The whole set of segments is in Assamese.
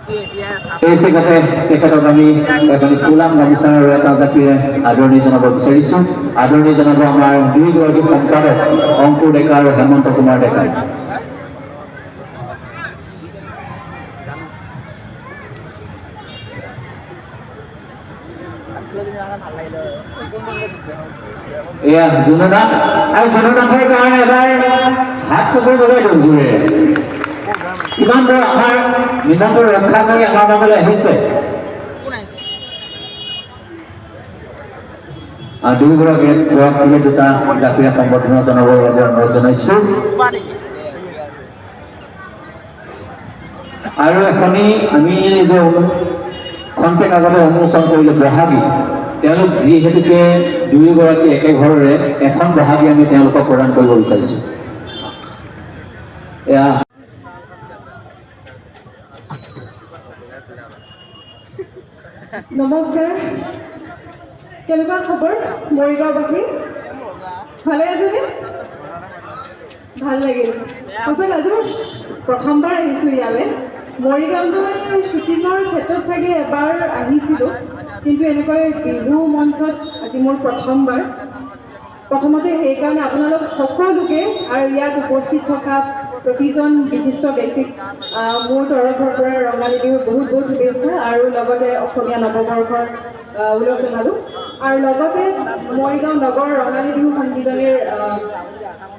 এই চেগতে তেখেতক আমি এখনি ফুলাম গামোচা আৰু এটা জাতিৰে আদৰণি জনাব বিচাৰিছোঁ। আদৰণি জনাব আমাৰ দুয়োগৰাকী সম্পাদক অংকুৰ ডেকা আৰু হেমন্ত কুমাৰ ডেকা। এয়া জুনুনাথ আৰু জুনুনাথৰ কাৰণে এবাৰ হাত চকুৰ বজাই দিওঁ জোৰে। কিমান দূৰ আমাৰ মিলনটো ৰক্ষা কৰি আমাৰ মাজলৈ আহিছে। দুয়োগৰাকীয়ে দুটা জাতিৰে সম্বৰ্ধনা জনাবৰ বাবে অনুৰোধ জনাইছোঁ। আৰু এখনি আমি যে খন্তেক আগতে উন্মোচন কৰিলোঁ বহাগী, তেওঁলোক যিহেতুকে দুয়োগৰাকী একে ঘৰৰে এখন বহাগী আমি তেওঁলোকক প্ৰদান কৰিব বিচাৰিছোঁ। এয়া নমস্কাৰ, কেনেকুৱা খবৰ মৰিগাঁওবাসী? ভালে আছেনে? ভাল লাগিল সঁচাকৈ। আজি মই প্ৰথমবাৰ আহিছোঁ ইয়ালৈ। মৰিগাঁওলৈ শ্বুটিঙৰ ক্ষেত্ৰত চাগে এবাৰ আহিছিলোঁ, কিন্তু এনেকৈ বিহু মঞ্চত আজি মোৰ প্ৰথমবাৰ। প্ৰথমতে সেইকাৰণে আপোনালোক সকলোকে আৰু ইয়াত উপস্থিত থকা প্ৰতিজন বিশিষ্ট ব্যক্তিক মোৰ তৰফৰ পৰা ৰঙালী বিহুৰ বহুত বহুত শুভেচ্ছা আৰু লগতে অসমীয়া নৱবৰ্ষৰ উল্লেখ জনালোঁ। আৰু লগতে মৰিগাঁও নগৰ ৰঙালী বিহু সন্মিলনীৰ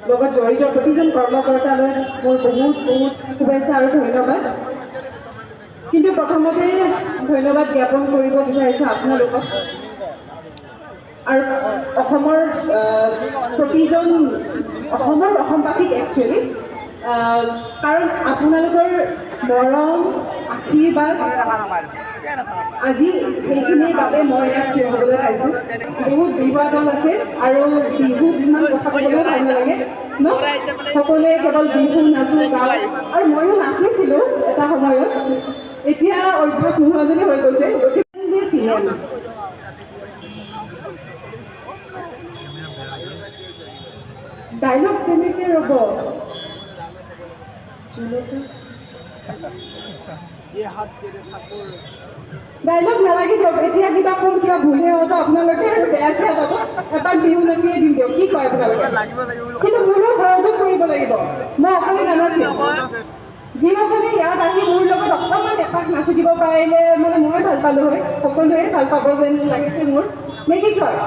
লগত জড়িত প্ৰতিজন কৰ্মকৰ্তালৈ মোৰ বহুত বহুত শুভেচ্ছা আৰু ধন্যবাদ। কিন্তু প্ৰথমতে ধন্যবাদ জ্ঞাপন কৰিব বিচাৰিছোঁ আপোনালোকক আৰু অসমৰ প্ৰতিজন অসমবাসীক একচুৱেলি, কাৰণ আপোনালোকৰ মৰম আশীৰ্বাদ আজি সেইখিনিৰ বাবে মই ইয়াত থিয় হ'বলৈ পাইছোঁ। বহুত বিহুৱা দল আছে আৰু বিহুত ইমান কথা ক'বলৈও ভাল নালাগে ন। সকলোৱে কেৱল বিহু নাচোঁ গাওঁ, আৰু ময়ো নাচিছিলোঁ এটা সময়ত। এতিয়া অভ্যাস নোহোৱা যেনে হৈ গৈছে। গতিকে চিনেমা ডাইলগ কেনেকৈ ৰ'ব? ডাইলগ নালাগে দিয়ক, এতিয়া কিবা ক'ম, কিবা ভুলহে হ'ব আপোনালোকে আৰু বেয়া চেয়া পাব। এপাক বিহু নাচিয়ে দিম দিয়ক, কি কয় আপোনালোকে? কিন্তু মোৰো সহযোগ কৰিব লাগিব, মই অকলে নানাচিম। যিসকলে ইয়াত আহি মোৰ লগত অকণমান এপাক নাচি দিব পাৰিলে মানে মই ভাল পালোঁ হয়। সকলোৱে ভাল পাব যেন লাগিছে মোৰ, নে কি কয়?